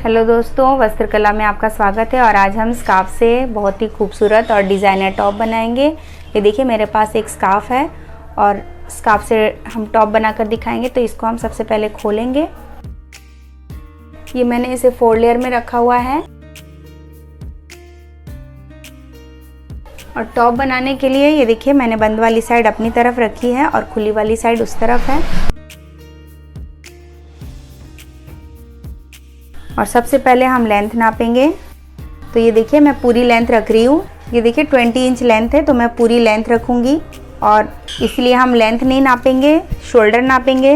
Hello दोस्तों, वस्त्रकला में आपका स्वागत है। और आज हम स्कार्फ से बहुत ही खूबसूरत और डिज़ाइनर टॉप बनाएंगे। ये देखिए मेरे पास एक स्कार्फ है और स्कार्फ से हम टॉप बनाकर दिखाएंगे। तो इसको हम सबसे पहले खोलेंगे। ये मैंने इसे 4 लेयर में रखा हुआ है। और टॉप बनाने के लिए ये देखिए मैंने बंद वाली साइड अपनी तरफ रखी है और खुली वाली साइड उस तरफ है। और सबसे पहले हम लेंथ नापेंगे। तो ये देखिए मैं पूरी लेंथ रख रही हूँ। ये देखिए 20 इंच लेंथ है तो मैं पूरी लेंथ रखूँगी। और इसलिए हम लेंथ नहीं नापेंगे, शोल्डर नापेंगे।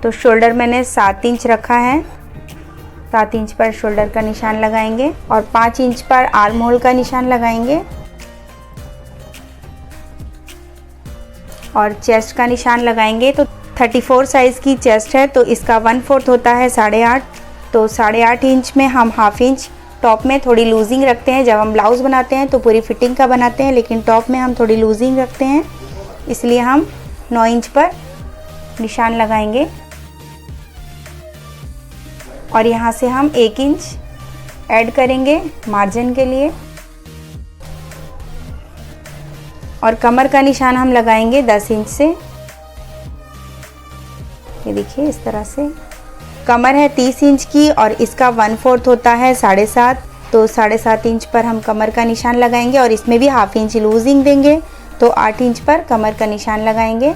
तो शोल्डर मैंने 7 इंच रखा है। 7 इंच पर शोल्डर का निशान लगाएंगे और 5 इंच पर आर्म होल का निशान लगाएंगे। और चेस्ट का निशान लगाएंगे। तो 34 साइज़ की चेस्ट है तो इसका 1/4 होता है 8.5। तो 8.5 इंच में हम 1/2 इंच टॉप में थोड़ी लूजिंग रखते हैं। जब हम ब्लाउज़ बनाते हैं तो पूरी फिटिंग का बनाते हैं, लेकिन टॉप में हम थोड़ी लूजिंग रखते हैं, इसलिए हम 9 इंच पर निशान लगाएंगे। और यहाँ से हम 1 इंच ऐड करेंगे मार्जिन के लिए। और कमर का निशान हम लगाएंगे 10 इंच से। ये देखिए इस तरह से। कमर है 30 इंच की और इसका 1/4 होता है 7.5। तो 7.5 इंच पर हम कमर का निशान लगाएंगे और इसमें भी 1/2 इंच लूजिंग देंगे। तो 8 इंच पर कमर का निशान लगाएंगे।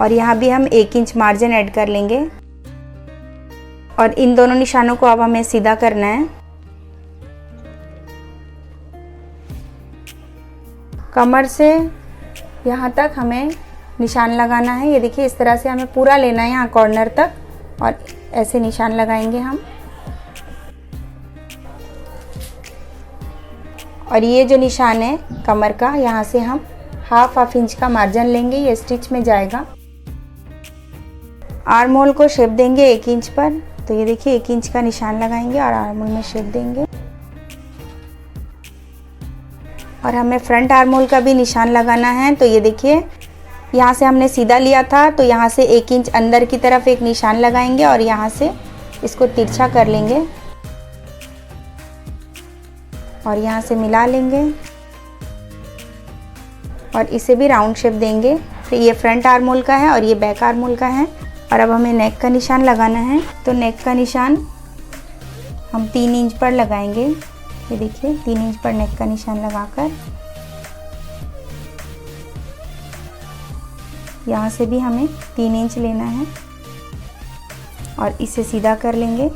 और यहाँ भी हम 1 इंच मार्जिन ऐड कर लेंगे। और इन दोनों निशानों को अब हमें सीधा करना है। कमर से यहाँ तक हमें निशान लगाना है। ये देखिए इस तरह से हमें पूरा लेना है यहाँ कॉर्नर तक और ऐसे निशान लगाएंगे हम। और ये जो निशान है कमर का, यहाँ से हम 1/2 इंच का मार्जिन लेंगे, ये स्टिच में जाएगा। आर्म होल को शेप देंगे 1 इंच पर। तो ये देखिए 1 इंच का निशान लगाएंगे और आर्म होल में शेप देंगे। और हमें फ्रंट आर्म होल का भी निशान लगाना है। तो ये देखिए यहाँ से हमने सीधा लिया था तो यहाँ से 1 इंच अंदर की तरफ एक निशान लगाएंगे और यहाँ से इसको तिरछा कर लेंगे और यहाँ से मिला लेंगे और इसे भी राउंड शेप देंगे। फिर ये फ्रंट आर्म होल का है और ये बैक आर्म होल का है। और अब हमें नेक का निशान लगाना है। तो नेक का निशान हम 3 इंच पर लगाएंगे। ये देखिए 3 इंच पर नेक का निशान लगाकर यहाँ से भी हमें 3 इंच लेना है और इसे सीधा कर लेंगे।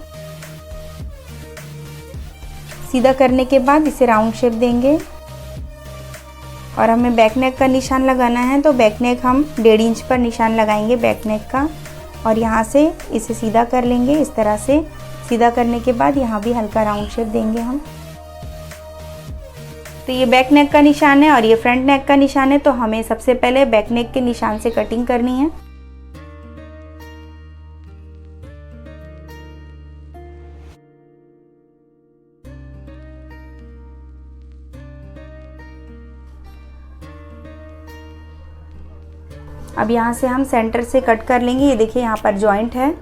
सीधा करने के बाद इसे राउंड शेप देंगे। और हमें बैक नेक का निशान लगाना है। तो बैक नेक हम 1.5 इंच पर निशान लगाएंगे बैक नेक का और यहाँ से इसे सीधा कर लेंगे। इस तरह से सीधा करने के बाद यहाँ भी हल्का राउंड शेप देंगे हम। तो ये बैक नेक का निशान है और ये फ्रंट नेक का निशान है। तो हमें सबसे पहले बैक नेक के निशान से कटिंग करनी है। अब यहाँ से हम सेंटर से कट कर लेंगे। ये देखिए यहाँ पर जॉइंट है,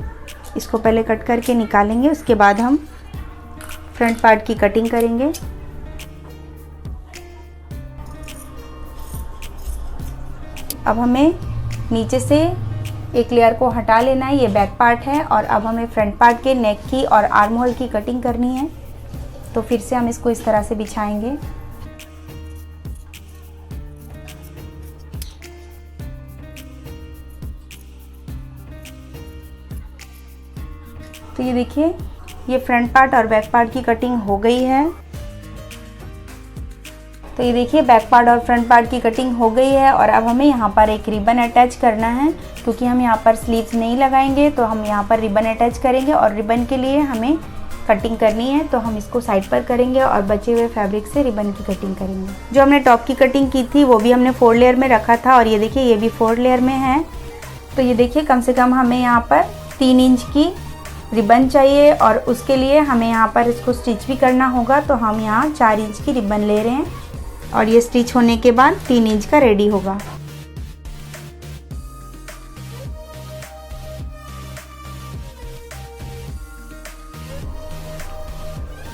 इसको पहले कट करके निकालेंगे। उसके बाद हम फ्रंट पार्ट की कटिंग करेंगे। अब हमें नीचे से एक लेयर को हटा लेना है, ये बैक पार्ट है। और अब हमें फ्रंट पार्ट के नेक की और आर्म होल की कटिंग करनी है। तो फिर से हम इसको इस तरह से बिछाएंगे। तो ये देखिए ये फ्रंट पार्ट और बैक पार्ट की कटिंग हो गई है। तो ये देखिए बैक पार्ट और फ्रंट पार्ट की कटिंग हो गई है। और अब हमें यहाँ पर एक रिबन अटैच करना है, क्योंकि हम यहाँ पर स्लीव्स नहीं लगाएंगे तो हम यहाँ पर रिबन अटैच करेंगे। और रिबन के लिए हमें कटिंग करनी है, तो हम इसको साइड पर करेंगे और बचे हुए फैब्रिक से रिबन की कटिंग करेंगे। जो हमने टॉप की कटिंग की थी वो भी हमने 4 लेयर में रखा था और ये देखिए ये भी 4 लेयर में है। तो ये देखिए कम से कम हमें यहाँ पर 3 इंच की रिबन चाहिए और उसके लिए हमें यहाँ पर इसको स्टिच भी करना होगा। तो हम यहाँ 4 इंच की रिबन ले रहे हैं और ये स्टिच होने के बाद 3 इंच का रेडी होगा।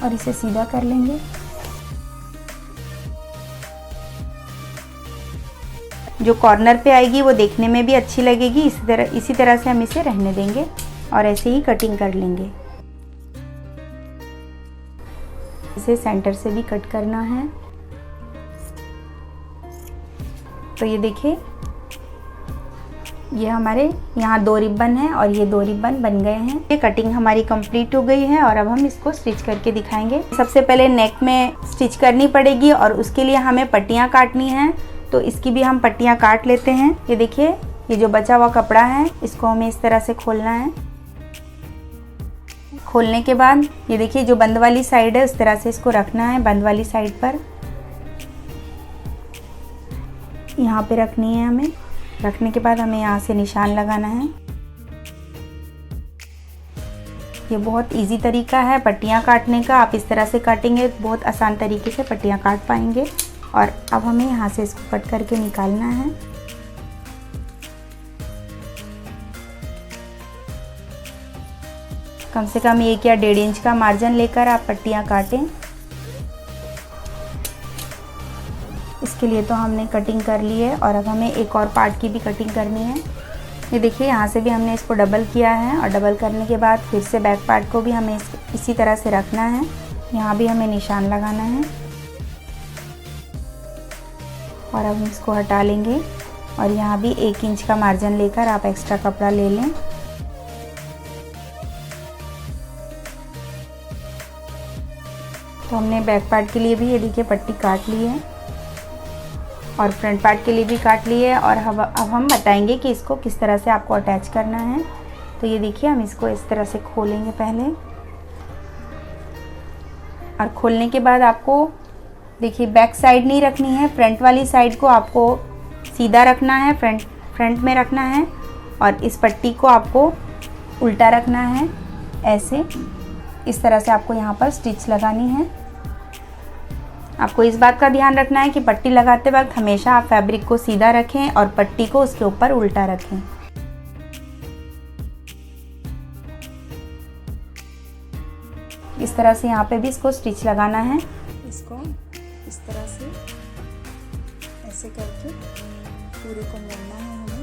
और इसे सीधा कर लेंगे। जो कॉर्नर पे आएगी वो देखने में भी अच्छी लगेगी। इसी तरह से हम इसे रहने देंगे और ऐसे ही कटिंग कर लेंगे। इसे सेंटर से भी कट करना है। तो ये देखिए, ये हमारे यहाँ 2 रिबन है और ये 2 रिबन बन गए हैं। ये कटिंग हमारी कंप्लीट हो गई है और अब हम इसको स्टिच करके दिखाएंगे। सबसे पहले नेक में स्टिच करनी पड़ेगी और उसके लिए हमें पट्टियाँ काटनी हैं, तो इसकी भी हम पट्टियाँ काट लेते हैं। ये देखिए, ये जो बचा हुआ कपड़ा है इसको हमें इस तरह से खोलना है। खोलने के बाद ये देखिए, जो बंद वाली साइड है उस तरह से इसको रखना है। बंद वाली साइड पर यहाँ पे रखनी है हमें। रखने के बाद हमें यहाँ से निशान लगाना है। ये बहुत इजी तरीका है पट्टियाँ काटने का। आप इस तरह से काटेंगे तो बहुत आसान तरीके से पट्टियाँ काट पाएंगे। और अब हमें यहाँ से इसको कट करके निकालना है। कम से कम 1 या 1.5 इंच का मार्जिन लेकर आप पट्टियाँ काटें। इसके लिए तो हमने कटिंग कर ली है और अब हमें एक और पार्ट की भी कटिंग करनी है। ये देखिए, यहाँ से भी हमने इसको डबल किया है और डबल करने के बाद फिर से बैक पार्ट को भी हमें इसी तरह से रखना है। यहाँ भी हमें निशान लगाना है और अब हम इसको हटा लेंगे और यहाँ भी 1 इंच का मार्जिन लेकर आप एक्स्ट्रा कपड़ा ले लें। तो हमने बैक पार्ट के लिए भी ये देखिए पट्टी काट ली है और फ्रंट पार्ट के लिए भी काट ली है। और अब हम बताएंगे कि इसको किस तरह से आपको अटैच करना है। तो ये देखिए, हम इसको इस तरह से खोलेंगे पहले, और खोलने के बाद आपको देखिए बैक साइड नहीं रखनी है, फ्रंट वाली साइड को आपको सीधा रखना है, फ्रंट में रखना है। और इस पट्टी को आपको उल्टा रखना है, ऐसे इस तरह से आपको यहाँ पर स्टिच लगानी है। आपको इस बात का ध्यान रखना है कि पट्टी लगाते वक्त हमेशा आप फैब्रिक को सीधा रखें और पट्टी को उसके ऊपर उल्टा रखें। इस तरह से यहाँ पे भी इसको स्टिच लगाना है। इसको इस तरह से ऐसे करके पूरे को मोड़ना है हमें।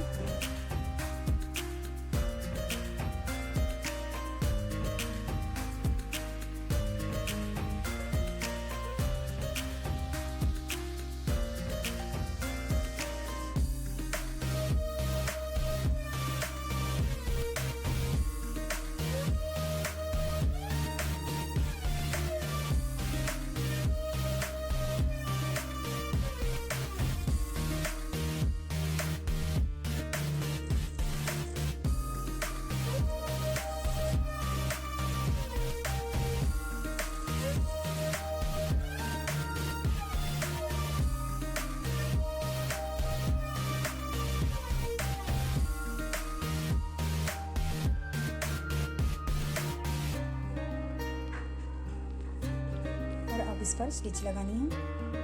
इस पर स्टिच लगानी है।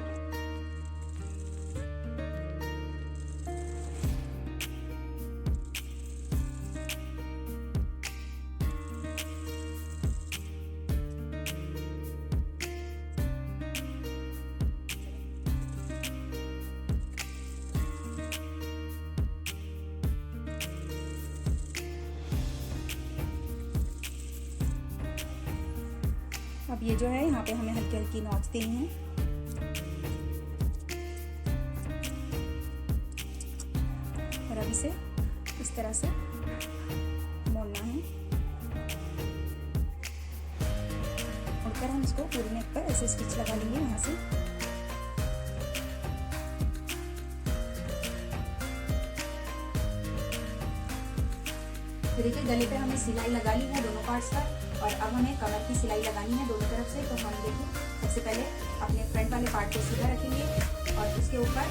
अब ये जो है यहाँ पे हमें हल्की हल्की नॉच देनी है। और अब इसे इस तरह से मोड़ना है। मोड़कर हम इसको पूरे नेक पर ऐसे स्टिच लगा लेंगे यहाँ से। तो देखिए, गले पे हमने सिलाई लगा ली है दोनों पार्ट्स पर, और अब हमें कमर की सिलाई लगानी है दोनों तरफ से। तो हम देखिए, सबसे पहले अपने फ्रंट वाले पार्ट को सीधा रखेंगे और उसके ऊपर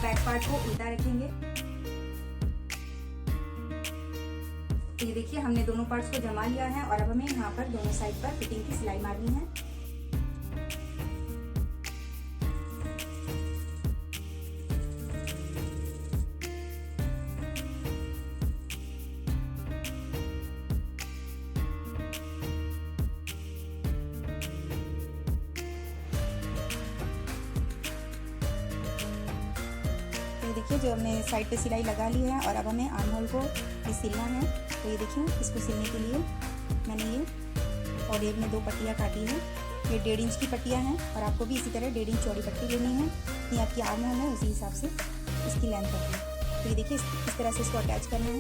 बैक पार्ट को उल्टा रखेंगे। तो ये देखिए, हमने दोनों पार्ट्स को जमा लिया है और अब हमें यहाँ पर दोनों साइड पर फिटिंग की सिलाई मारनी है। देखिए जो हमने साइड पे सिलाई लगा ली है और अब हमें आर्म होल को भी सिलना है। तो ये देखिए इसको सिलने के लिए मैंने ये और एक में 2 पट्टियाँ काटी हैं। ये 1.5 इंच की पट्टियाँ हैं और आपको भी इसी तरह 1.5 इंच चौड़ी पट्टी लेनी है। ये आपकी आर्म होल है, उसी हिसाब से इसकी लेंथ होगी। तो ये देखिए इस तरह से इसको अटैच करना है।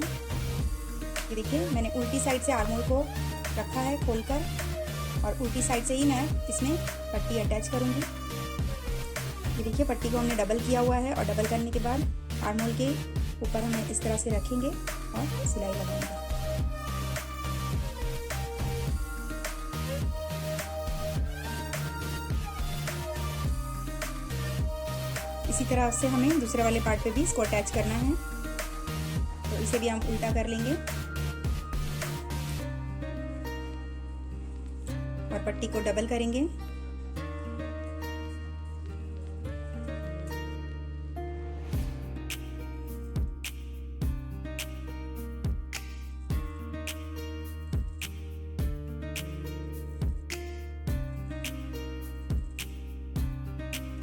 ये देखिए मैंने उल्टी साइड से आर्म होल को रखा है खोलकर और उल्टी साइड से ही मैं इसमें पट्टी अटैच करूँगी। ये देखिए पट्टी को हमने डबल किया हुआ है और डबल करने के बाद आर्म होल के ऊपर हम इस तरह से रखेंगे और सिलाई लगाएंगे। इसी तरह से हमें दूसरे वाले पार्ट पे भी इसको अटैच करना है। तो इसे भी हम उल्टा कर लेंगे और पट्टी को डबल करेंगे।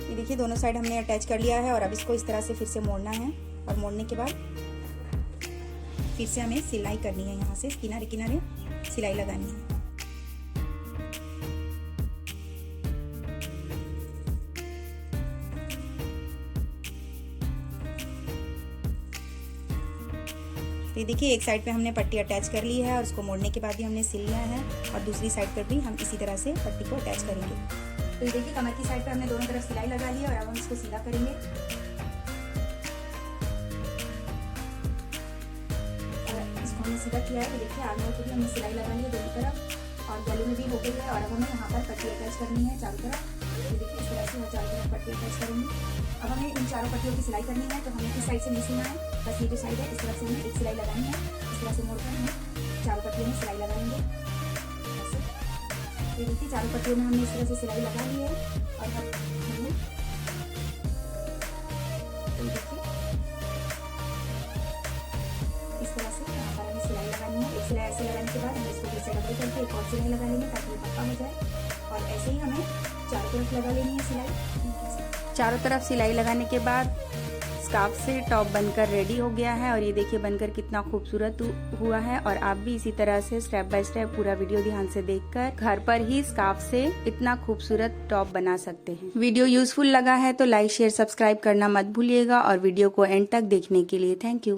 ये देखिए दोनों साइड हमने अटैच कर लिया है और अब इसको इस तरह से फिर से मोड़ना है और मोड़ने के बाद फिर से हमें सिलाई करनी है। यहाँ से किनारे किनारे सिलाई लगानी है। तो ये देखिए एक साइड पे हमने पट्टी अटैच कर ली है और उसको मोड़ने के बाद भी हमने सिल लिया है और दूसरी साइड पर भी हम इसी तरह से पट्टी को अटैच करेंगे। तो ये देखिए कमर की साइड पे हमने दोनों तरफ सिलाई लगा ली है और अब हम इसको सीधा करेंगे। और इसको हमने सीधा किया है। तो देखिए आर्म होल को भी हमने सिलाई लगा ली है दोनों तरफ और गले में भी हो गई है और अब हमें यहाँ पर पट्टी अटैच करनी है चारों तरफ। ये देखिए इस तरह से हम चारों तरफ पट्टी अटैच करेंगे। अब हमें इन चारों पट्टियों की सिलाई करनी है। तो हमें इस साइड से नहीं सिलना है, बस ये जो साइड है इस तरफ से हमें एक सिलाई लगानी है। इस तरह से मोड़कर हमें चारों पट्टियों में सिलाई लगाएंगे। ये देखिए चारों पट्टियों में हमने इस तरह से सिलाई लगा ली है और अब हमने देखिए इस तरह से यहाँ पर हमें सिलाई लगानी है। एक सिलाई ऐसे लगाने के बाद हम इसको फिर से डबल करके एक और सिलाई लगा लेंगे ताकि ये पक्का हो जाए और ऐसे ही हमें चारों तरफ लगा लेनी है सिलाई। चारों तरफ सिलाई लगाने के बाद स्कार्फ से टॉप बनकर रेडी हो गया है और ये देखिए बनकर कितना खूबसूरत हुआ है। और आप भी इसी तरह से स्टेप बाय स्टेप पूरा वीडियो ध्यान से देखकर घर पर ही स्कार्फ से इतना खूबसूरत टॉप बना सकते हैं। वीडियो यूजफुल लगा है तो लाइक शेयर सब्सक्राइब करना मत भूलिएगा और वीडियो को एंड तक देखने के लिए थैंक यू।